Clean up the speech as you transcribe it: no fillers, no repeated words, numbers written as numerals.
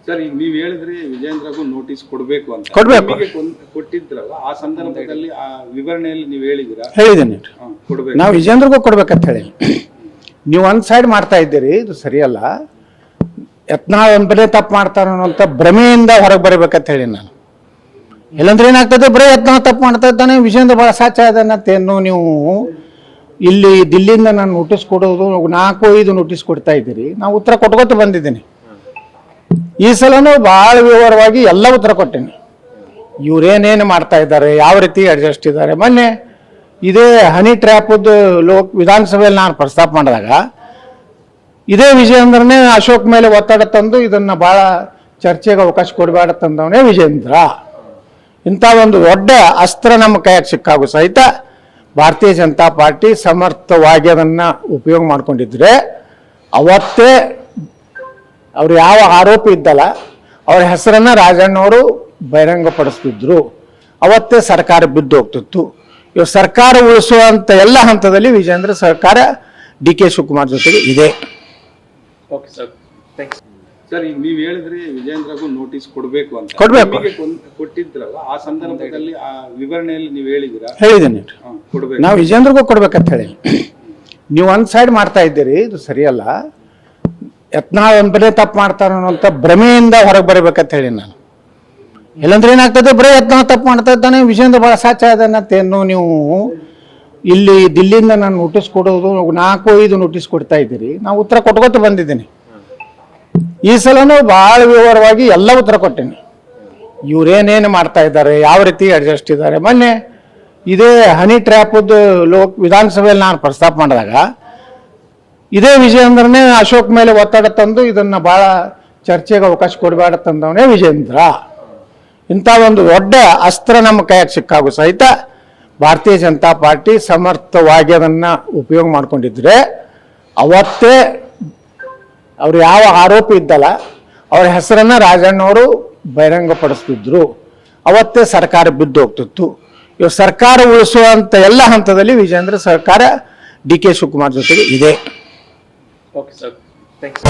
Sir ಈಗ ನೀವು ಹೇಳಿದ್ರಿ ವಿಜೇಂದ್ರಗೂ ನೋಟಿಸ್ ಕೊಡಬೇಕು ಅಂತ ಕೊಟ್ಟಿದ್ರಲ್ಲ ಆ ಸಂದರ್ಭದಲ್ಲಿ ಆ ವಿವರಣೆಯಲ್ಲಿ ನೀವು ಹೇಳಿದ್ದೀನಿ ನಾವು ವಿಜೇಂದ್ರಗೂ ಕೊಡ್ಬೇಕಂತ ಹೇಳಿ ನೀವು ಒಂದ್ ಸೈಡ್ ಮಾಡ್ತಾ ಇದ್ದೀರಿ, ಇದು ಸರಿಯಲ್ಲ. ಯತ್ನಾಳ್ ಒಂದ್ ಬೆಲೆ ತಪ್ಪು ಮಾಡ್ತಾರ ಅನ್ನೋಂಥ ಭ್ರಮೆಯಿಂದ ಹೊರಗೆ ಬರಬೇಕಂತ ಹೇಳಿ ನಾನು. ಇಲ್ಲಾಂದ್ರೆ ಏನಾಗ್ತದೆ, ಬರೀ ಯತ್ನಾಳ್ ತಪ್ಪು ಮಾಡ್ತಾ ಇದ್ದಾನೆ, ವಿಜೇಂದ್ರ ಬಹಳ ಸಾಚ ಅದನ್ನತ್ತೇನು ನೀವು ಇಲ್ಲಿ ದಿಲ್ಲಿಯಿಂದ ನಾನು ನೋಟಿಸ್ ಕೊಡೋದು 4-5 ನೋಟಿಸ್ ಕೊಡ್ತಾ ಇದ್ದೀರಿ. ನಾವು ಉತ್ತರ ಕೊಟ್ಕೋತ ಬಂದಿದ್ದೀನಿ. ಈ ಸಲನೂ ಭಾಳ ವಿವರವಾಗಿ ಎಲ್ಲ ಉತ್ತರ ಕೊಟ್ಟೇನೆ. ಇವ್ರೇನೇನು ಮಾಡ್ತಾ ಇದ್ದಾರೆ, ಯಾವ ರೀತಿ ಅಡ್ಜಸ್ಟ್ ಇದ್ದಾರೆ. ಮೊನ್ನೆ ಇದೇ ಹನಿ ಟ್ರ್ಯಾಪದ್ದು ವಿಧಾನಸಭೆಯಲ್ಲಿ ನಾನು ಪ್ರಸ್ತಾಪ ಮಾಡಿದಾಗ ಇದೇ ವಿಜೇಂದ್ರನೇ ಅಶೋಕ್ ಮೇಲೆ ಒತ್ತಡ ತಂದು ಇದನ್ನ ಭಾಳ ಚರ್ಚೆಗೆ ಅವಕಾಶ ಕೊಡಬೇಡ ತಂದವನೇ ವಿಜೇಂದ್ರ. ಇಂಥ ಒಂದು ದೊಡ್ಡ ಅಸ್ತ್ರ ನಮ್ಮ ಕೈಯಾಗ ಸಿಕ್ಕಾಗೂ ಸಹಿತ ಭಾರತೀಯ ಜನತಾ ಪಾರ್ಟಿ ಸಮರ್ಥವಾಗಿ ಅದನ್ನು ಉಪಯೋಗ ಮಾಡ್ಕೊಂಡಿದ್ರೆ ಅವತ್ತೇ ಅವ್ರು ಯಾವ ಆರೋಪಿ ಇದ್ದಲ್ಲ ಅವ್ರ ಹೆಸರನ್ನ ರಾಜಣ್ಣವರು ಬಹಿರಂಗಪಡಿಸ್ತಿದ್ರು. ಅವತ್ತೇ ಸರ್ಕಾರ ಬಿದ್ದು ಹೋಗ್ತಿತ್ತು. ಇವಾಗ ಸರ್ಕಾರ ಉಳಿಸುವಂತ ಎಲ್ಲ ಹಂತದಲ್ಲಿ ವಿಜೇಂದ್ರ ಸರ್ಕಾರ ಡಿ ಕೆ ಶಿವಕುಮಾರ್ ಜೊತೆಗೆ ಇದೆ. ಸರ್ ಈಗ ನೀವು ಹೇಳಿದ್ರಿ ವಿಜೇಂದ್ರಗೂ ನೋಟಿಸ್ ಕೊಡಬೇಕು ಅಂತ ಕೊಟ್ಟಿದ್ರಲ್ಲ ಆ ಸಂದರ್ಭದಲ್ಲಿ ಆ ವಿವರಣೆಯಲ್ಲಿ ನೀವು ಹೇಳಿದ್ದೀನಿ ನಾವು ವಿಜೇಂದ್ರಗೂ ಕೊಡ್ಬೇಕಂತ ಹೇಳಿ ನೀವು ಒಂದ್ ಸೈಡ್ ಮಾಡ್ತಾ ಇದ್ದೀರಿ, ಇದು ಸರಿಯಲ್ಲ. ಯತ್ನಾಳ್ ಒಂದ್ ಬೆಲೆ ತಪ್ಪು ಮಾಡ್ತಾರ ಅನ್ನೋಂಥ ಭ್ರಮೆಯಿಂದ ಹೊರಗೆ ಬರಬೇಕಂತ ಹೇಳಿ ನಾನು. ಇಲ್ಲಾಂದ್ರೆ ಏನಾಗ್ತದೆ, ಬರೀ ಯತ್ನಾಳ್ ತಪ್ಪು ಮಾಡ್ತಾ ಇದ್ದಾನೆ, ವಿಜೇಂದ್ರ ಬಹಳ ಸಾಚ ಅದನ್ನತ್ತೇನು ನೀವು ಇಲ್ಲಿ ದಿಲ್ಲಿಯಿಂದ ನಾನು ನೋಟಿಸ್ ಕೊಡೋದು 4-5 ನೋಟಿಸ್ ಕೊಡ್ತಾ ಇದ್ದೀರಿ. ನಾವು ಉತ್ತರ ಕೊಟ್ಕೋತ ಬಂದಿದ್ದೀನಿ. ಈ ಸಲನೂ ಭಾಳ ವಿವರವಾಗಿ ಎಲ್ಲ ಉತ್ತರ ಕೊಟ್ಟೇನೆ. ಇವ್ರೇನೇನು ಮಾಡ್ತಾ ಇದ್ದಾರೆ, ಯಾವ ರೀತಿ ಅಡ್ಜಸ್ಟ್ ಇದ್ದಾರೆ. ಮೊನ್ನೆ ಇದೇ ಹನಿ ಟ್ರ್ಯಾಪದ್ದು ವಿಧಾನಸಭೆಯಲ್ಲಿ ನಾನು ಪ್ರಸ್ತಾಪ ಮಾಡಿದಾಗ ಇದೇ ವಿಜೇಂದ್ರನೇ ಅಶೋಕ್ ಮೇಲೆ ಒತ್ತಡ ತಂದು ಇದನ್ನ ಭಾಳ ಚರ್ಚೆಗೆ ಅವಕಾಶ ಕೊಡಬೇಡ ತಂದವನೇ ವಿಜೇಂದ್ರ. ಇಂಥ ಒಂದು ದೊಡ್ಡ ಅಸ್ತ್ರ ನಮ್ಮ ಕೈಯಾಗ ಸಿಕ್ಕಾಗೂ ಸಹಿತ ಭಾರತೀಯ ಜನತಾ ಪಾರ್ಟಿ ಸಮರ್ಥವಾಗಿ ಅದನ್ನು ಉಪಯೋಗ ಮಾಡ್ಕೊಂಡಿದ್ರೆ ಅವತ್ತೇ ಅವ್ರು ಯಾವ ಆರೋಪಿ ಇದ್ದಲ್ಲ ಅವ್ರ ಹೆಸರನ್ನ ರಾಜಣ್ಣವರು ಬಹಿರಂಗಪಡಿಸ್ತಿದ್ರು. ಅವತ್ತೇ ಸರ್ಕಾರ ಬಿದ್ದು ಹೋಗ್ತಿತ್ತು. ಇವಾಗ ಸರ್ಕಾರ ಉಳಿಸುವಂತ ಎಲ್ಲ ಹಂತದಲ್ಲಿ ವಿಜೇಂದ್ರ ಸರ್ಕಾರ ಡಿ ಕೆ ಶಿವಕುಮಾರ್ ಜೊತೆಗೆ ಇದೆ. Okay sir, thanks.